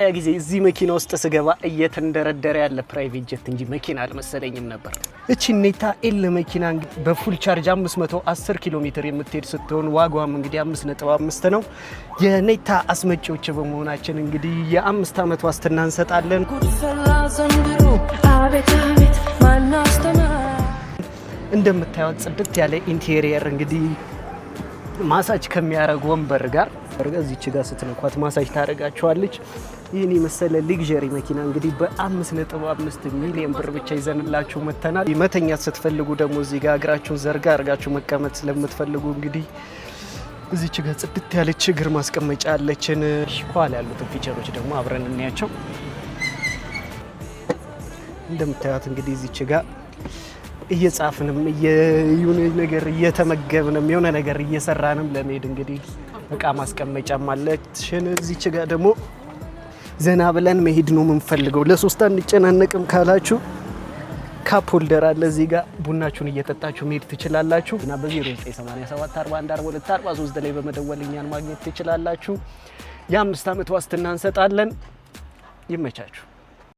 ጊዜ እዚህ መኪና ውስጥ ስገባ እየተንደረደረ ያለ ፕራይቬት ጀት እንጂ መኪና አልመሰለኝም ነበር። እቺ ኔታ ኤል መኪና በፉል ቻርጅ 510 ኪሎ ሜትር የምትሄድ ስትሆን ዋጋዋም እንግዲህ 5.5 ነው። የኔታ አስመጪዎች በመሆናችን እንግዲህ የ5 ዓመት ዋስትና እንሰጣለን። እንደምታዩት ጽድት ያለ ኢንቴሪየር እንግዲህ ማሳጅ ከሚያረግ ወንበር ጋር እዚች ጋር ስትነኳት ማሳጅ ታረጋቸዋለች። ይህን የመሰለ ሊግዠሪ መኪና እንግዲህ በ5.5 ሚሊዮን ብር ብቻ ይዘንላችሁ መተናል። መተኛት ስትፈልጉ ደግሞ እዚህ ጋር እግራችሁን ዘርጋ አርጋችሁ መቀመጥ ስለምትፈልጉ እንግዲህ እዚች ጋር ጽድት ያለች እግር ማስቀመጫ አለችን። ኋላ ያሉትን ፊቸሮች ደግሞ አብረን እናያቸው። እንደምታዩት እንግዲህ እዚች ጋር እየጻፍንም የሆነ ነገር እየተመገብንም የሆነ ነገር እየሰራንም ለመሄድ እንግዲህ እቃ ማስቀመጫም አለችን። እዚች ጋር ደግሞ ዘና ብለን መሄድ ነው የምንፈልገው ለሶስት አንጨናነቅም ካላችሁ ካፕ ሆልደር አለ እዚህ ጋር ቡናችሁን እየጠጣችሁ መሄድ ትችላላችሁ። እና በ0987414243 ላይ በመደወል እኛን ማግኘት ትችላላችሁ። የ5 ዓመት ዋስትና እንሰጣለን። ይመቻችሁ።